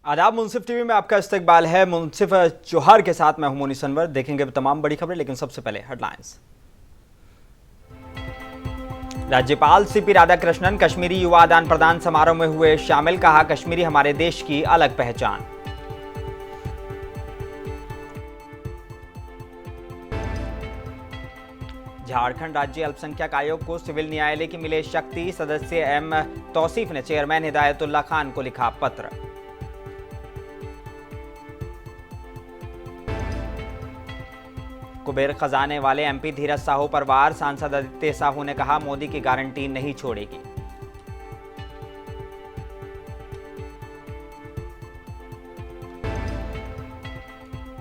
आदाब। मुंसिफ टीवी में आपका इस्तकबाल है। मुंसिफ जोहर के साथ मैं हूं मोनी सनवर। देखेंगे तमाम बड़ी खबरें, लेकिन सबसे पहले हेडलाइंस। राज्यपाल सीपी राधाकृष्णन कश्मीरी युवा आदान प्रदान समारोह में हुए शामिल। कहा, कश्मीरी हमारे देश की अलग पहचान। झारखंड राज्य अल्पसंख्यक आयोग को सिविल न्यायालय की मिले शक्ति। सदस्य एम तौसीफ ने चेयरमैन हिदायतुल्लाह खान को लिखा पत्र। कुबेर खजाने वाले एमपी धीरज साहू पर वार। सांसद आदित्य साहू ने कहा, मोदी की गारंटी नहीं छोड़ेगी।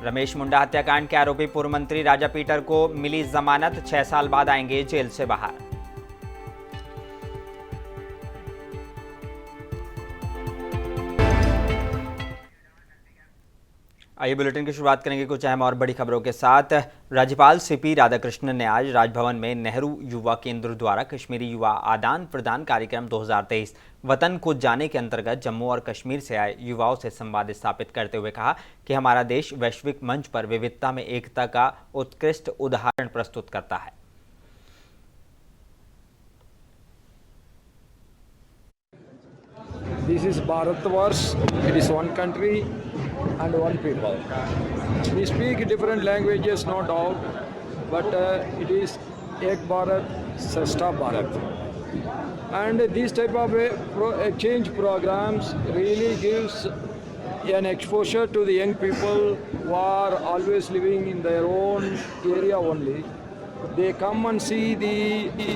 रमेश मुंडा हत्याकांड के आरोपी पूर्व मंत्री राजा पीटर को मिली जमानत। 6 साल बाद आएंगे जेल से बाहर। आइए बुलेटिन की शुरुआत करेंगे कुछ अहम और बड़ी खबरों के साथ। राज्यपाल सीपी राधाकृष्णन ने आज राजभवन में नेहरू युवा केंद्र द्वारा कश्मीरी युवा आदान प्रदान कार्यक्रम 2023 वतन को जाने के अंतर्गत जम्मू और कश्मीर से आए युवाओं से संवाद स्थापित करते हुए कहा कि हमारा देश वैश्विक मंच पर विविधता में एकता का उत्कृष्ट उदाहरण प्रस्तुत करता है। This is Bharatvarsh. It is one country and one people. We speak different languages, no doubt, but it is Ek Bharat, Srashta Bharat. And these type of exchange programs really gives an exposure to the young people who are always living in their own area only. They come and see the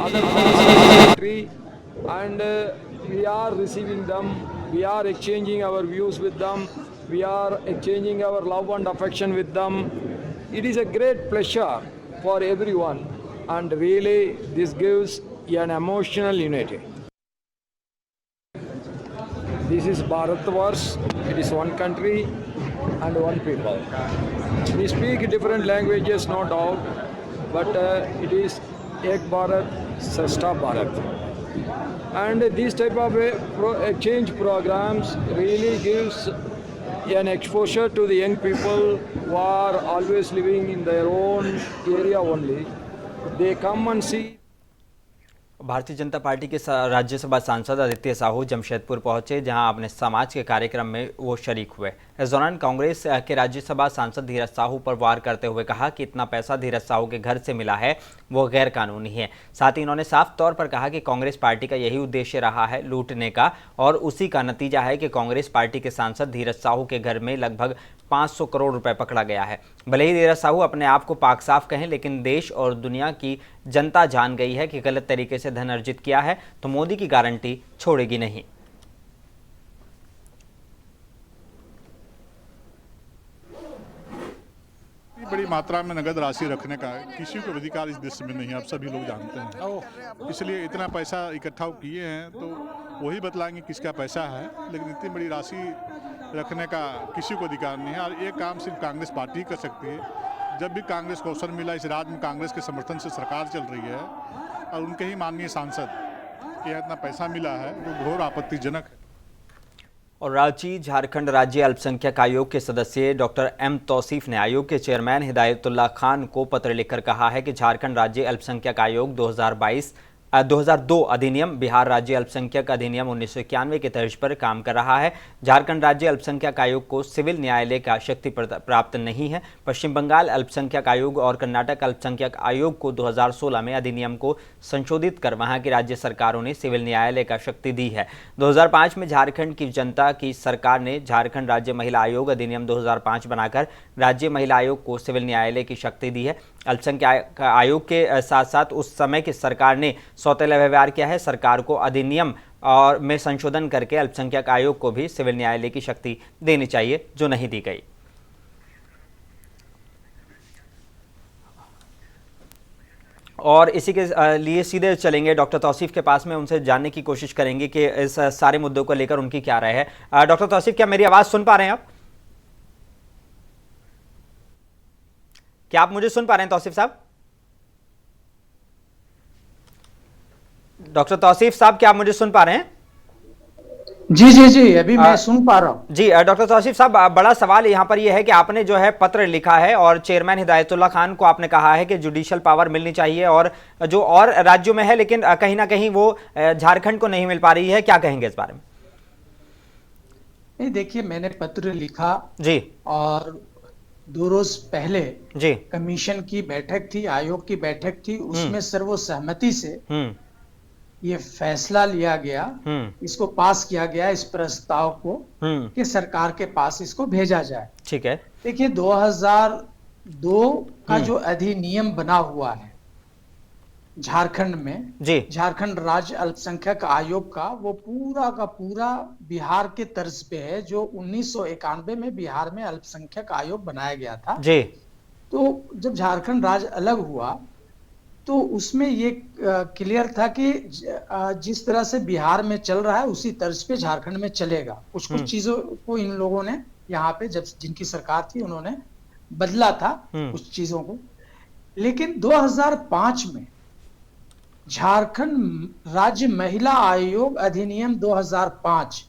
other country, and we are receiving them, we are exchanging our views with them, we are exchanging our love and affection with them. It is a great pleasure for everyone, and really this gives an emotional unity. This is Bharatvarsh. It is one country and one people. We speak different languages, no doubt, but it is Ek Bharat, Srashta Bharat. And these type of exchange programs really gives an exposure to the young people who are always living in their own area only. They come and see. Bharatiya Janata party के राज्यसभा सांसद आदित्य साहू जमशेदपुर पहुंचे, जहां अपने समाज के कार्यक्रम में वो शरीक हुए। इस दौरान कांग्रेस के राज्यसभा सांसद धीरज साहू पर वार करते हुए कहा कि इतना पैसा धीरज साहू के घर से मिला है वो गैर कानूनी है। साथ ही इन्होंने साफ तौर पर कहा कि कांग्रेस पार्टी का यही उद्देश्य रहा है, लूटने का, और उसी का नतीजा है कि कांग्रेस पार्टी के सांसद धीरज साहू के घर में लगभग 500 करोड़ रुपए पकड़ा गया है। भले ही धीरज साहू अपने आप को पाक साफ कहें, लेकिन देश और दुनिया की जनता जान गई है कि गलत तरीके से धन अर्जित किया है तो मोदी की गारंटी छोड़ेगी नहीं। बड़ी मात्रा में नगद राशि रखने का किसी को अधिकार इस देश में नहीं है, आप सभी लोग जानते हैं। इसलिए इतना पैसा इकट्ठा किए हैं तो वही बतलाएंगे किसका पैसा है, लेकिन इतनी बड़ी राशि रखने का किसी को अधिकार नहीं है। और ये काम सिर्फ कांग्रेस पार्टी कर सकती है। जब भी कांग्रेस को अवसर मिला, इस राज्य में कांग्रेस के समर्थन से सरकार चल रही है और उनके ही माननीय सांसद के इतना पैसा मिला है जो घोर आपत्तिजनक है। और रांची झारखंड राज्य अल्पसंख्यक आयोग के सदस्य डॉक्टर एम तौसीफ ने आयोग के चेयरमैन हिदायतुल्लाह खान को पत्र लिखकर कहा है कि झारखंड राज्य अल्पसंख्यक आयोग 2002 अधिनियम बिहार राज्य अल्पसंख्यक अधिनियम 1991 के तर्ज पर काम कर रहा है। झारखंड राज्य अल्पसंख्यक आयोग को सिविल न्यायालय का शक्ति प्राप्त नहीं है। पश्चिम बंगाल अल्पसंख्यक आयोग और कर्नाटक अल्पसंख्यक आयोग को 2016 में अधिनियम को संशोधित कर वहां की राज्य सरकारों ने सिविल न्यायालय का शक्ति दी है। 2005 में झारखंड की जनता की सरकार ने झारखंड राज्य महिला आयोग अधिनियम 2005 बनाकर राज्य महिला आयोग को सिविल न्यायालय की शक्ति दी है। अल्पसंख्यक आयोग के साथ साथ उस समय की सरकार ने सौतेला व्यवहार किया है। सरकार को अधिनियम और में संशोधन करके अल्पसंख्यक आयोग को भी सिविल न्यायालय की शक्ति देनी चाहिए, जो नहीं दी गई। और इसी के लिए सीधे चलेंगे डॉक्टर तौसीफ के पास में, उनसे जानने की कोशिश करेंगे कि इस सारे मुद्दों को लेकर उनकी क्या राय है। डॉक्टर तौसीफ, क्या मेरी आवाज सुन पा रहे हैं आप? क्या आप मुझे सुन पा रहे हैं तौसीफ साहब? डॉक्टर तौसीफ साहब, क्या आप मुझे सुन पा रहे हैं? जी जी जी, अभी मैं सुन पा रहा हूँ। जी डॉक्टर तौसीफ साहब, बड़ा सवाल यहाँ पर यह है कि आपने जो है पत्र लिखा है और चेयरमैन हिदायतुल्लाह खान को आपने कहा है कि जुडिशियल पावर मिलनी चाहिए और जो और राज्यों में है, लेकिन कहीं ना कहीं वो झारखंड को नहीं मिल पा रही है। क्या कहेंगे इस बारे में? नहीं, देखिए, मैंने पत्र लिखा जी और 2 रोज पहले जी। कमीशन की बैठक थी, आयोग की बैठक थी, उसमें सर्वसहमति से हम्म ये फैसला लिया गया, इसको पास किया गया, इस प्रस्ताव को कि सरकार के पास इसको भेजा जाए। ठीक है। देखिए, 2002 का जो अधिनियम बना हुआ है झारखंड में, जी झारखंड राज्य अल्पसंख्यक आयोग का, वो पूरा का पूरा बिहार के तर्ज पे है, जो 1991 में बिहार में अल्पसंख्यक आयोग बनाया गया था। जी। तो जब झारखंड राज्य अलग हुआ तो उसमें ये क्लियर था कि जिस तरह से बिहार में चल रहा है उसी तर्ज पे झारखंड में चलेगा। कुछ कुछ चीजों को इन लोगों ने यहाँ पे, जब जिनकी सरकार थी, उन्होंने बदला था कुछ चीजों को। लेकिन 2005 में झारखंड राज्य महिला आयोग अधिनियम 2005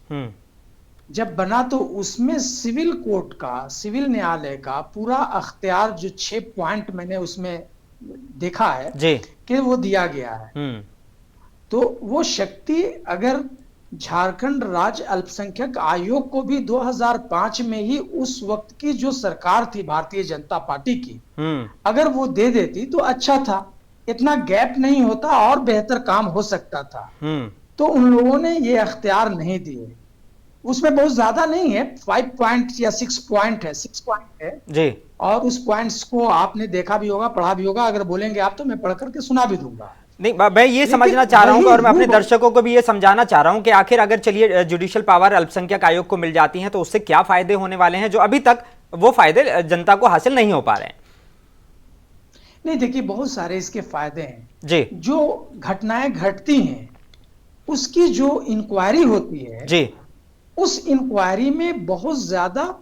जब बना तो उसमें सिविल कोर्ट का, सिविल न्यायालय का पूरा अख्तियार, जो 6 पॉइंट मैंने उसमें देखा है जी कि वो दिया गया है। तो वो शक्ति अगर झारखंड राज्य अल्पसंख्यक आयोग को भी 2005 में ही उस वक्त की जो सरकार थी भारतीय जनता पार्टी की, अगर वो दे देती तो अच्छा था, इतना गैप नहीं होता और बेहतर काम हो सकता था। तो उन लोगों ने ये अख्तियार नहीं दिए। उसमें बहुत ज्यादा नहीं है, 5 पॉइंट या 6 पॉइंट है, 6 पॉइंट है जी। और उस पॉइंट्स को आपने देखा भी होगा, पढ़ा भी होगा। अगर बोलेंगे आप तो मैं पढ़ करके सुना भी दूंगा। नहीं, मैं ये समझना चाह रहा हूँ और मैं अपने दर्शकों को भी ये समझाना चाह रहा हूँ कि आखिर अगर चलिए जुडिशियल पावर अल्पसंख्यक आयोग को मिल जाती है तो उससे क्या फायदे होने वाले हैं जो अभी तक वो फायदे जनता को हासिल नहीं हो पा रहे हैं? नहीं, देखिए, बहुत सारे इसके फायदे हैं जी। जो घटनाएं घटती हैं उसकी जो इंक्वायरी होती है जी, उस इंक्वायरी में बहुत ज्यादा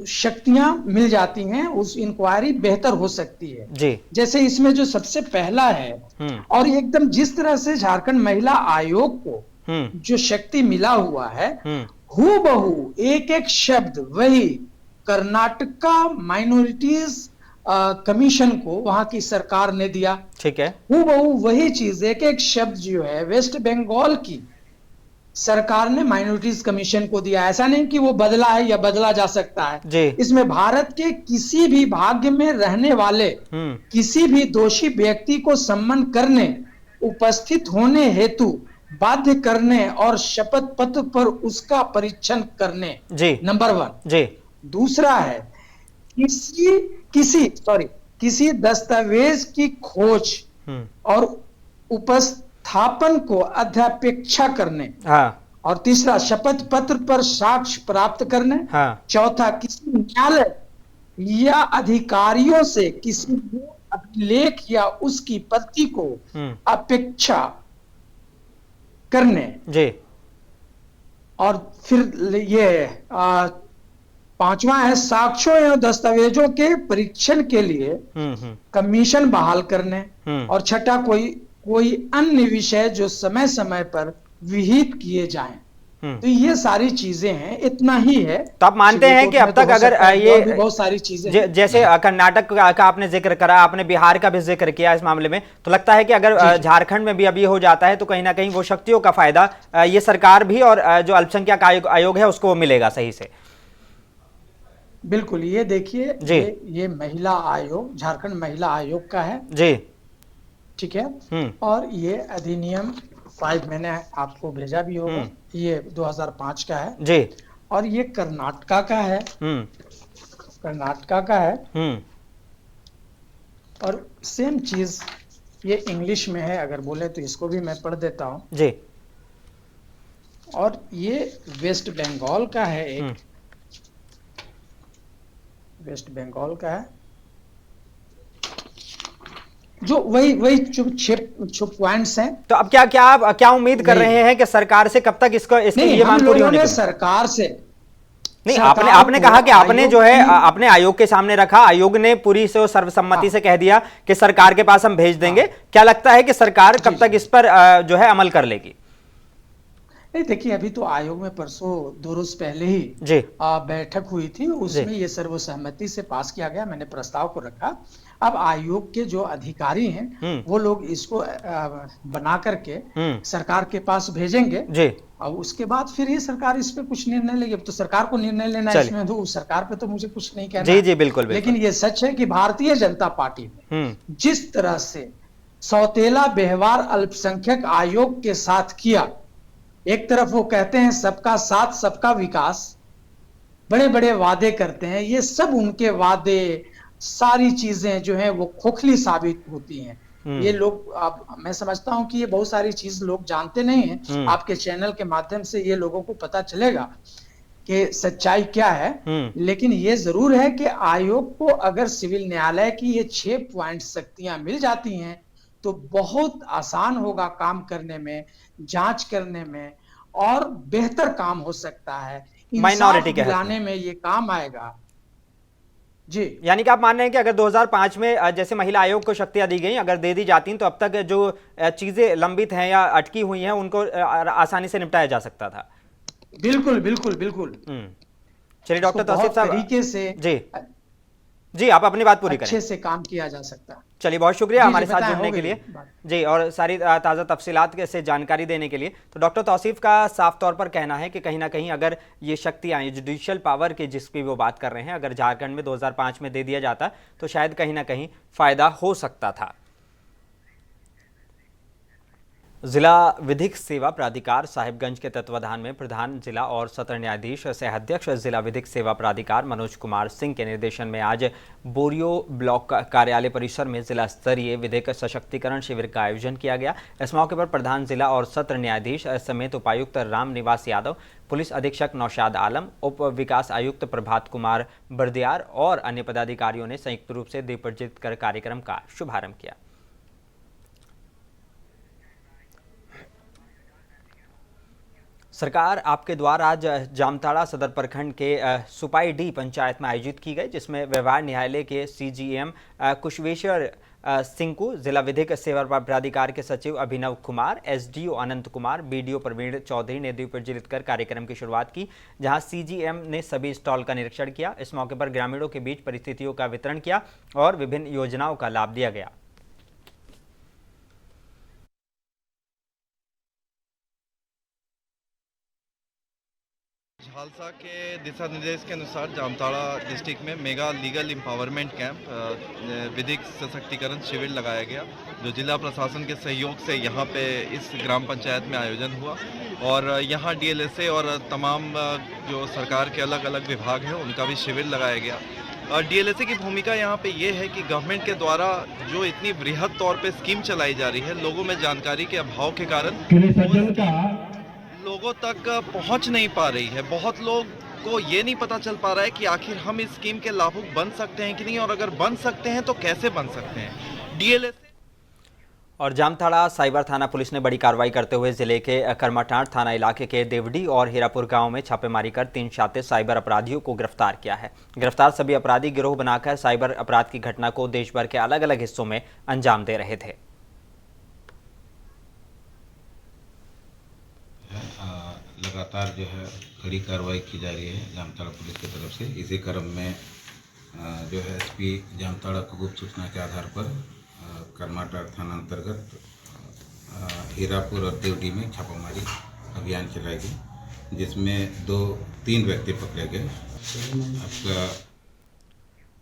शक्तियां मिल जाती हैं, उस इंक्वायरी बेहतर हो सकती है। जी। जैसे इसमें जो सबसे पहला है, और एकदम जिस तरह से झारखंड महिला आयोग को जो शक्ति मिला हुआ है, हूबहू एक एक शब्द वही कर्नाटका माइनॉरिटीज कमीशन को वहां की सरकार ने दिया। ठीक है। हूबहू वही चीज, एक एक शब्द जो है वेस्ट बंगाल की सरकार ने माइनॉरिटीज कमीशन को दिया। ऐसा नहीं कि वो बदला है या बदला जा सकता है जी। इसमें भारत के किसी भी भाग्य में रहने वाले किसी भी दोषी व्यक्ति को सम्मान करने, उपस्थित होने हेतु बाध्य करने और शपथ पत्र पर उसका परीक्षण करने, जी। नंबर 1। जी। दूसरा है किसी दस्तावेज की खोज और उपस्थापन को अध्यापेक्षा करने। हाँ। और तीसरा, शपथ पत्र पर साक्ष्य प्राप्त करने। हाँ। चौथा, किसी न्यायालय या अधिकारियों से किसी अभिलेख या उसकी प्रति को अपेक्षा करने। जी। और फिर ये 5वां है, साक्ष्यों एवं दस्तावेजों के परीक्षण के लिए कमीशन बहाल करने। और छठा, कोई अन्य विषय जो समय समय पर विहित किए जाएं। तो ये सारी चीजें हैं, इतना ही है। तो आप मानते हैं कि अब तक अगर ये बहुत सारी चीजें जैसे कर्नाटक का आपने जिक्र करा, आपने बिहार का भी जिक्र किया इस मामले में, तो लगता है कि अगर झारखंड में भी अब ये हो जाता है तो कहीं ना कहीं वो शक्तियों का फायदा ये सरकार भी और जो अल्पसंख्यक आयोग है उसको मिलेगा सही से? बिल्कुल। ये देखिए, ये महिला आयोग झारखंड महिला आयोग का है जी। ठीक है। और ये अधिनियम 5 मैंने आपको भेजा भी होगा, ये 2005 का है जी। और ये कर्नाटका का है, कर्नाटका का है। और सेम चीज ये इंग्लिश में है, अगर बोले तो इसको भी मैं पढ़ देता हूं जी। और ये वेस्ट बंगाल का है, एक वेस्ट बंगाल का है, जो वही छह पॉइंट्स हैं। तो अब क्या उम्मीद कर रहे हैं कि सरकार से कब तक इसकी ये मांग पूरी होने की? सरकार से नहीं, आपने कहा कि आपने जो है अपने आयोग के सामने रखा, आयोग ने पूरी से सर्वसम्मति से कह दिया कि सरकार के पास हम भेज देंगे। क्या लगता है कि सरकार कब तक इस पर जो है अमल कर लेगी? नहीं देखिए, अभी तो आयोग में परसों 2 रोज पहले ही जी बैठक हुई थी, उसमें ये सर्वसहमति से पास किया गया। मैंने प्रस्ताव को रखा। अब आयोग के जो अधिकारी हैं वो लोग इसको बना करके सरकार के पास भेजेंगे जी और उसके बाद फिर ये सरकार इस पे कुछ निर्णय लेगी। अब तो सरकार को निर्णय लेना है इसमें, तो सरकार पे तो मुझे कुछ नहीं कहना जी जी बिल्कुल, लेकिन ये सच है कि भारतीय जनता पार्टी ने जिस तरह से सौतेला व्यवहार अल्पसंख्यक आयोग के साथ किया, एक तरफ वो कहते हैं सबका साथ सबका विकास, बड़े बड़े वादे करते हैं, ये सब उनके वादे सारी चीजें जो हैं वो खोखली साबित होती हैं। ये लोग, अब मैं समझता हूं कि ये बहुत सारी चीज लोग जानते नहीं हैं। आपके चैनल के माध्यम से ये लोगों को पता चलेगा कि सच्चाई क्या है। लेकिन ये जरूर है कि आयोग को अगर सिविल न्यायालय की ये 6 पॉइंट शक्तियां मिल जाती हैं तो बहुत आसान होगा काम करने में, जांच करने में, और बेहतर काम हो सकता है। माइनॉरिटी के दिलाने में ये काम आएगा। जी, यानी कि आप मान रहे हैं कि अगर 2005 में जैसे महिला आयोग को शक्तियां दी गई, अगर दे दी जाती तो अब तक जो चीजें लंबित हैं या अटकी हुई हैं उनको आसानी से निपटाया जा सकता था। बिल्कुल बिल्कुल बिल्कुल। चलिए डॉक्टर तौसीफ साहब, तरीके से जी आप अपनी बात पूरी करें। अच्छे से काम किया जा सकता है। चलिए, बहुत शुक्रिया हमारे साथ जुड़ने के लिए जी, और सारी ताज़ा तफसीलात से जानकारी देने के लिए। तो डॉक्टर तौसीफ का साफ तौर पर कहना है कि कहीं ना कहीं अगर ये शक्तियाँ, ये जुडिशियल पावर की जिसकी वो बात कर रहे हैं, अगर झारखंड में 2005 में दे दिया जाता तो शायद कहीं ना कहीं फ़ायदा हो सकता था। जिला विधिक सेवा प्राधिकार साहिबगंज के तत्वाधान में प्रधान जिला और सत्र न्यायाधीश सह अध्यक्ष जिला विधिक सेवा प्राधिकार मनोज कुमार सिंह के निर्देशन में आज बोरियो ब्लॉक कार्यालय परिसर में जिला स्तरीय विधिक सशक्तिकरण शिविर का आयोजन किया गया। इस मौके पर प्रधान जिला और सत्र न्यायाधीश समेत उपायुक्त रामनिवास यादव, पुलिस अधीक्षक नौशाद आलम, उप विकास आयुक्त प्रभात कुमार बर्दियार और अन्य पदाधिकारियों ने संयुक्त रूप से दीप प्रज्वलित कर कार्यक्रम का शुभारंभ किया। सरकार आपके द्वार आज जामताड़ा सदर प्रखंड के सुपाईडीह पंचायत में आयोजित की गई, जिसमें व्यवहार न्यायालय के सीजीएम कुशवेश्वर सिंह को, जिला विधिक सेवा प्राधिकार के सचिव अभिनव कुमार, एसडीओ अनंत कुमार, बीडीओ प्रवीण चौधरी ने दीप प्रज्वलित कर कार्यक्रम की शुरुआत की, जहां सीजीएम ने सभी स्टॉल का निरीक्षण किया। इस मौके पर ग्रामीणों के बीच परिस्थितियों का वितरण किया और विभिन्न योजनाओं का लाभ दिया गया। झालसा के दिशा निर्देश के अनुसार जामताड़ा डिस्ट्रिक्ट में मेगा लीगल एम्पावरमेंट कैंप विधिक सशक्तिकरण शिविर लगाया गया, जो जिला प्रशासन के सहयोग से यहाँ पे इस ग्राम पंचायत में आयोजन हुआ। और यहाँ डीएलएसए और तमाम जो सरकार के अलग अलग विभाग हैं उनका भी शिविर लगाया गया। डीएलएसए की भूमिका यहाँ पे ये है कि गवर्नमेंट के द्वारा जो इतनी वृहद तौर पे स्कीम चलाई जा रही है, लोगों में जानकारी के अभाव के कारण लोगों तक पहुंच नहीं पा रही है। बहुत लोग को ये नहीं पता चल पा रहा है कि आखिर हम इस स्कीम के लाभुक बन सकते हैं कि नहीं, और अगर बन सकते हैं तो कैसे बन सकते हैं। डीएलएसए और जामताड़ा साइबर थाना पुलिस ने बड़ी कार्रवाई करते हुए जिले के करमाटांड थाना इलाके के देवडी और हीरापुर गांव में छापेमारी कर 3 शातिर साइबर अपराधियों को गिरफ्तार किया है। गिरफ्तार सभी अपराधी गिरोह बनाकर साइबर अपराध की घटना को देश भर के अलग अलग हिस्सों में अंजाम दे रहे थे। लगातार जो है कड़ी कार्रवाई की जा रही है जामताड़ा पुलिस की तरफ से। इसी क्रम में जो है एसपी जामताड़ा को गुप्त सूचना के आधार पर करमाटांड थाना अंतर्गत हीरापुर और देवडी में छापामारी अभियान चलाई गई, जिसमें 3 व्यक्ति पकड़े गए। आपका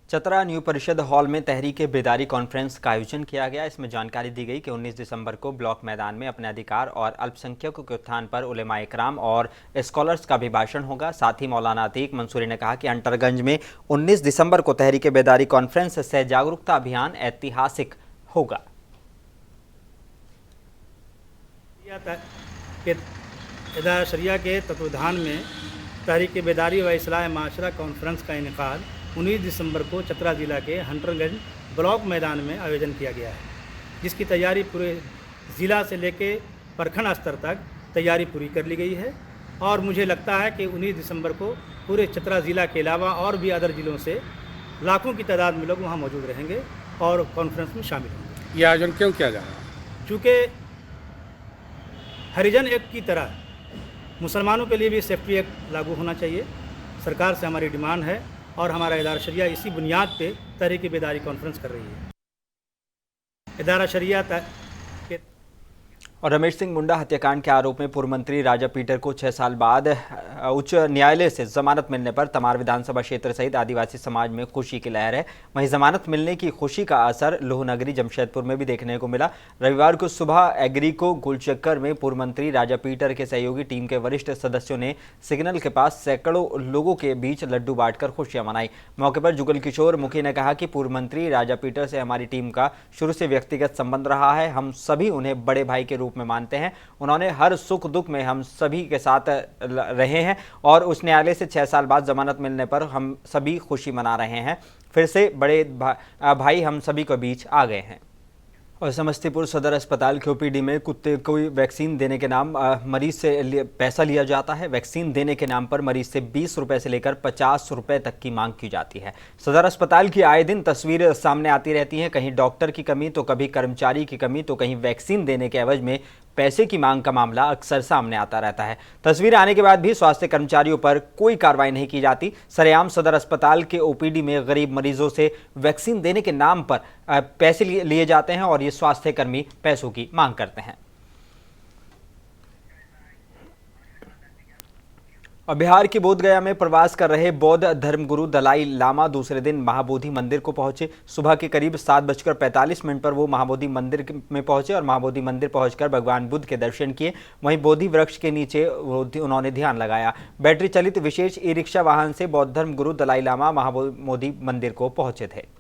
चतरा न्यू परिषद हॉल में तहरीके बेदारी कॉन्फ्रेंस का आयोजन किया गया। इसमें जानकारी दी गई कि 19 दिसंबर को ब्लॉक मैदान में अपने अधिकार और अल्पसंख्यकों के उत्थान पर उलेमा इकराम और स्कॉलर्स का भी भाषण होगा। साथ ही मौलाना अतीक मंसूरी ने कहा कि अंटरगंज में 19 दिसंबर को तहरीके बेदारी कॉन्फ्रेंस से जागरूकता अभियान ऐतिहासिक होगा। शरिया के तत्वाधान में तहरीके बेदारी व इस्लाह माशरा कॉन्फ्रेंस का इनेकाद 19 दिसंबर को चतरा ज़िला के हंटरगंज ब्लॉक मैदान में आयोजन किया गया है, जिसकी तैयारी पूरे ज़िला से लेके प्रखंड स्तर तक तैयारी पूरी कर ली गई है। और मुझे लगता है कि 19 दिसंबर को पूरे चतरा ज़िला के अलावा और भी अदर ज़िलों से लाखों की तादाद में लोग वहाँ मौजूद रहेंगे और कॉन्फ्रेंस में शामिल होंगे। ये आयोजन क्यों किया जा रहा है? चूँकि हरिजन एक्ट की तरह मुसलमानों के लिए भी सेफ्टी एक्ट लागू होना चाहिए। सरकार से हमारी डिमांड है और हमारा इदारा शरिया इसी बुनियाद पे तहरीक बेदारी कॉन्फ्रेंस कर रही है। इदारा शरिया के और रमेश सिंह मुंडा हत्याकांड के आरोप में पूर्व मंत्री राजा पीटर को 6 साल बाद उच्च न्यायालय से जमानत मिलने पर तमार विधानसभा क्षेत्र सहित आदिवासी समाज में खुशी की लहर है। वहीं जमानत मिलने की खुशी का असर लोहनगरी जमशेदपुर में भी देखने को मिला। रविवार को सुबह एग्रीको गोलचक्कर में पूर्व मंत्री राजा पीटर के सहयोगी टीम के वरिष्ठ सदस्यों ने सिग्नल के पास सैकड़ों लोगों के बीच लड्डू बांटकर खुशियां मनाई। मौके पर जुगल किशोर मुखी ने कहा कि पूर्व मंत्री राजा पीटर से हमारी टीम का शुरू से व्यक्तिगत संबंध रहा है। हम सभी उन्हें बड़े भाई के रूप में मानते हैं। उन्होंने हर सुख दुख में हम सभी के साथ रहे हैं और उस न्यायालय से 6 साल बाद जमानत मिलने पर हम सभी खुशी मना रहे हैं। फिर से बड़े भाई हम सभी के बीच आ गए हैं। और समस्तीपुर सदर अस्पताल के ओपीडी में कुत्ते को वैक्सीन देने के नाम मरीज से पैसा लिया जाता है। वैक्सीन देने के नाम पर मरीज से 20 रुपए से लेकर 50 रुपए तक की मांग की जाती है। सदर अस्पताल की आए दिन तस्वीरें सामने आती रहती हैं, कहीं डॉक्टर की कमी तो कभी कर्मचारी की कमी तो कहीं वैक्सीन देने के एवज में पैसे की मांग का मामला अक्सर सामने आता रहता है। तस्वीर आने के बाद भी स्वास्थ्य कर्मचारियों पर कोई कार्रवाई नहीं की जाती। सरेआम सदर अस्पताल के ओपीडी में गरीब मरीजों से वैक्सीन देने के नाम पर पैसे लिए जाते हैं और ये स्वास्थ्य कर्मी पैसों की मांग करते हैं। और बिहार की बोधगया में प्रवास कर रहे बौद्ध धर्मगुरु दलाई लामा दूसरे दिन महाबोधि मंदिर को पहुंचे। सुबह के करीब 7:45 पर वो महाबोधि मंदिर में पहुंचे और महाबोधि मंदिर पहुंचकर भगवान बुद्ध के दर्शन किए। वहीं बोधि वृक्ष के नीचे उन्होंने ध्यान लगाया। बैटरी चलित विशेष ई रिक्शा वाहन से बौद्ध धर्मगुरु दलाई लामा महाबोधि मंदिर को पहुंचे थे।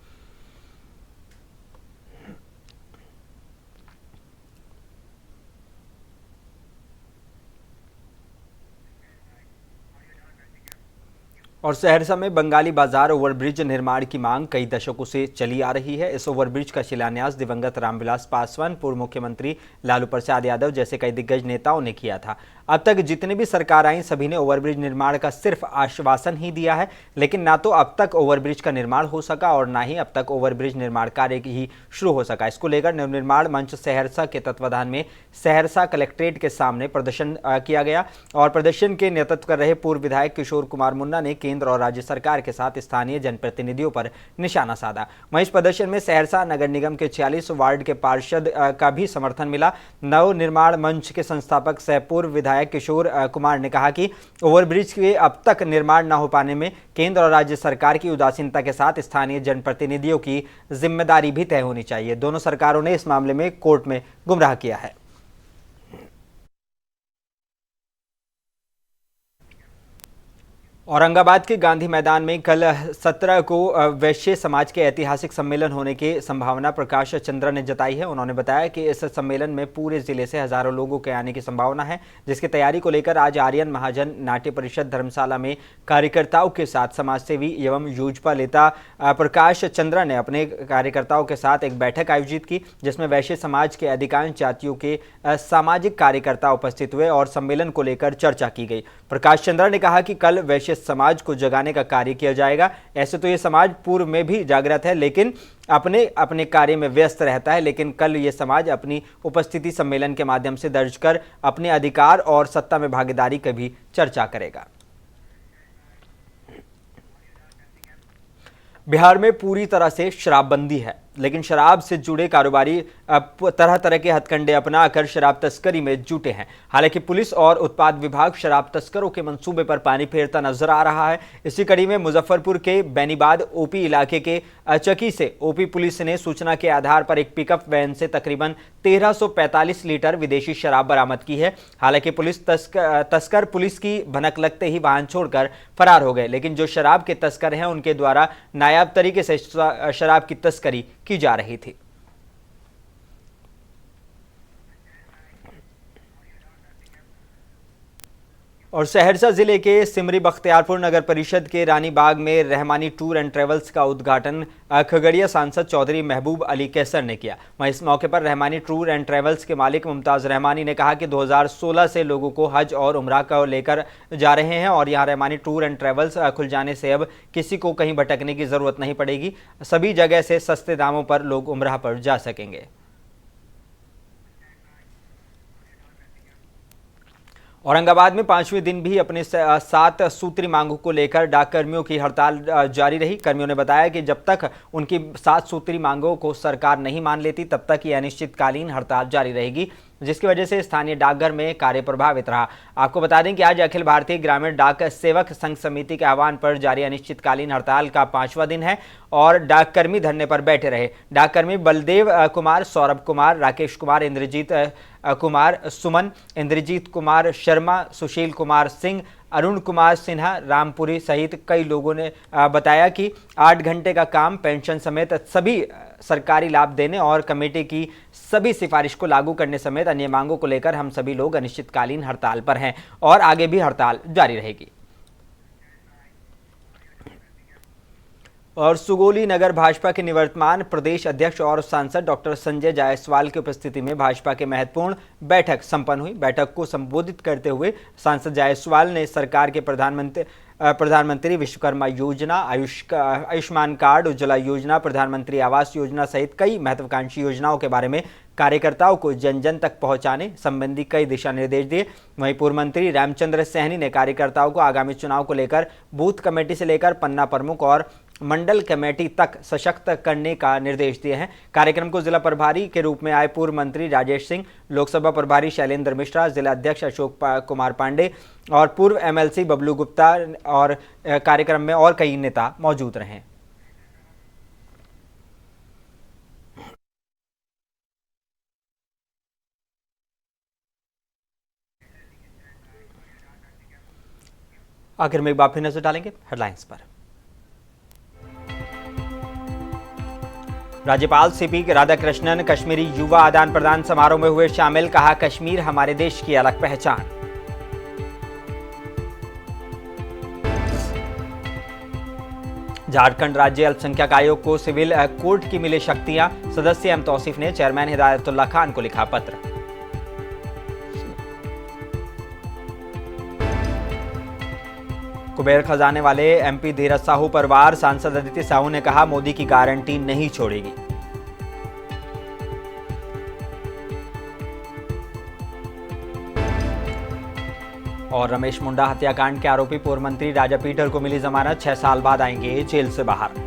और सहरसा में बंगाली बाजार ओवरब्रिज निर्माण की मांग कई दशकों से चली आ रही है। इस ओवरब्रिज का शिलान्यास दिवंगत रामविलास पासवान, पूर्व मुख्यमंत्री लालू प्रसाद यादव जैसे कई दिग्गज नेताओं ने किया था। अब तक जितने भी सरकार आई सभी ने ओवरब्रिज निर्माण का सिर्फ आश्वासन ही दिया है, लेकिन ना तो अब तक ओवरब्रिज का निर्माण हो सका और ना ही अब तक ओवरब्रिज निर्माण कार्य ही शुरू हो सका। इसको लेकर नवनिर्माण मंच सहरसा के तत्वाधान में सहरसा कलेक्ट्रेट के सामने प्रदर्शन किया गया और प्रदर्शन के नेतृत्व कर रहे पूर्व विधायक किशोर कुमार मुन्ना ने केंद्र और राज्य सरकार के साथ स्थानीय जनप्रतिनिधियों पर निशाना साधा। वहीं इस प्रदर्शन में सहरसा नगर निगम के 46 वार्ड के पार्षद का भी समर्थन मिला। नव निर्माण मंच के संस्थापक सह पूर्व विधायक किशोर कुमार ने कहा कि ओवरब्रिज के अब तक निर्माण न हो पाने में केंद्र और राज्य सरकार की उदासीनता के साथ स्थानीय जनप्रतिनिधियों की जिम्मेदारी भी तय होनी चाहिए। दोनों सरकारों ने इस मामले में कोर्ट में गुमराह किया है। औरंगाबाद के गांधी मैदान में कल 17 को वैश्य समाज के ऐतिहासिक सम्मेलन होने की संभावना प्रकाश चंद्र ने जताई है। उन्होंने बताया कि इस सम्मेलन में पूरे जिले से हजारों लोगों के आने की संभावना है, जिसकी तैयारी को लेकर आज आर्यन महाजन नाट्य परिषद धर्मशाला में कार्यकर्ताओं के साथ समाजसेवी एवं योजपा नेता प्रकाश चंद्र ने अपने कार्यकर्ताओं के साथ एक बैठक आयोजित की, जिसमें वैश्य समाज के अधिकांश जातियों के सामाजिक कार्यकर्ता उपस्थित हुए और सम्मेलन को लेकर चर्चा की गई। प्रकाश चंद्र ने कहा कि कल वैश्य समाज को जगाने का कार्य किया जाएगा। ऐसे तो ये समाज पूर्व में भी जागृत है, लेकिन अपने अपने कार्य में व्यस्त रहता है, लेकिन कल ये समाज अपनी उपस्थिति सम्मेलन के माध्यम से दर्ज कर अपने अधिकार और सत्ता में भागीदारी की भी चर्चा करेगा। बिहार में पूरी तरह से शराबबंदी है, लेकिन शराब से जुड़े कारोबारी तरह तरह के हथकंडे अपनाकर शराब तस्करी में जुटे हैं। हालांकि पुलिस और उत्पाद विभाग शराब तस्करों के मंसूबे पर पानी फेरता नजर आ रहा है। इसी कड़ी में मुजफ्फरपुर के बेनीबाद ओपी इलाके के चकी से ओपी पुलिस ने सूचना के आधार पर एक पिकअप वैन से तकरीबन 1345 लीटर विदेशी शराब बरामद की है। हालांकि पुलिस तस्कर पुलिस की भनक लगते ही वाहन छोड़कर फरार हो गए, लेकिन जो शराब के तस्कर हैं उनके द्वारा नायाब तरीके से शराब की तस्करी की जा रही थी। और सहरसा जिले के सिमरी बख्तियारपुर नगर परिषद के रानी बाग में रहमानी टूर एंड ट्रेवल्स का उद्घाटन खगड़िया सांसद चौधरी महबूब अली कैसर ने किया। वहीं इस मौके पर रहमानी टूर एंड ट्रेवल्स के मालिक मुमताज रहमानी ने कहा कि 2016 से लोगों को हज और उम्रा को लेकर जा रहे हैं और यहां रहमानी टूर एंड ट्रेवल्स खुल जाने से अब किसी को कहीं भटकने की जरूरत नहीं पड़ेगी। सभी जगह से सस्ते दामों पर लोग उम्रा पर जा सकेंगे। औरंगाबाद में 5वें दिन भी अपने 7 सूत्री मांगों को लेकर डाक कर्मियों की हड़ताल जारी रही। कर्मियों ने बताया कि जब तक उनकी 7 सूत्री मांगों को सरकार नहीं मान लेती तब तक ये अनिश्चितकालीन हड़ताल जारी रहेगी, जिसकी वजह से स्थानीय डाकघर में कार्य प्रभावित रहा। आपको बता दें कि आज अखिल भारतीय ग्रामीण डाक सेवक संघ समिति के आह्वान पर जारी अनिश्चितकालीन हड़ताल का 5वां दिन है और डाककर्मी धरने पर बैठे रहे। डाककर्मी बलदेव कुमार, सौरभ कुमार, राकेश कुमार, इंद्रजीत कुमार, सुमन, इंद्रजीत कुमार शर्मा, सुशील कुमार सिंह, अरुण कुमार सिन्हा, रामपुरी सहित कई लोगों ने बताया कि 8 घंटे का काम, पेंशन समेत सभी सरकारी लाभ देने और कमेटी की सभी सिफारिश को लागू करने समेत अन्य मांगों को लेकर हम सभी लोग अनिश्चितकालीन हड़ताल पर हैं और आगे भी हड़ताल जारी रहेगी। और सुगोली नगर भाजपा के निवर्तमान प्रदेश अध्यक्ष और सांसद डॉक्टर संजय जायसवाल की उपस्थिति में भाजपा के महत्वपूर्ण बैठक संपन्न हुई। बैठक को संबोधित करते हुए सांसद जायसवाल ने सरकार के प्रधानमंत्री विश्वकर्मा योजना, आयुष्मान कार्ड, उज्ज्वला योजना, प्रधानमंत्री आवास योजना सहित कई महत्वाकांक्षी योजनाओं के बारे में कार्यकर्ताओं को जन जन तक पहुंचाने संबंधी कई दिशा निर्देश दिए। वहीं पूर्व मंत्री रामचंद्र सैनी ने कार्यकर्ताओं को आगामी चुनाव को लेकर बूथ कमेटी से लेकर पन्ना प्रमुख और मंडल कमेटी तक सशक्त करने का निर्देश दिए हैं। कार्यक्रम को जिला प्रभारी के रूप में आए पूर्व मंत्री राजेश सिंह, लोकसभा प्रभारी शैलेंद्र मिश्रा, जिला अध्यक्ष अशोक कुमार पांडे और पूर्व एमएलसी बबलू गुप्ता और कार्यक्रम में और कई नेता मौजूद रहे। आखिर में एक बार फिर नजर डालेंगे हेडलाइंस पर। राज्यपाल सीपी राधाकृष्णन कश्मीरी युवा आदान प्रदान समारोह में हुए शामिल, कहा कश्मीर हमारे देश की अलग पहचान। झारखंड राज्य अल्पसंख्यक आयोग को सिविल कोर्ट की मिली शक्तियां, सदस्य एम तौसीफ ने चेयरमैन हिदायतुल्ला खान को लिखा पत्र। कुबेर खजाने वाले एमपी धीरज साहू पर वार, सांसद अदिति साहू ने कहा मोदी की गारंटी नहीं छोड़ेगी। और रमेश मुंडा हत्याकांड के आरोपी पूर्व मंत्री राजा पीटर को मिली जमानत, 6 साल बाद आएंगे जेल से बाहर।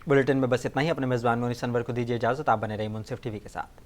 बुलेटिन में बस इतना ही। अपने मेजबान मोनी सनवर को दीजिए इजाजत। आप बने रहिए मुंसिफ टीवी के साथ।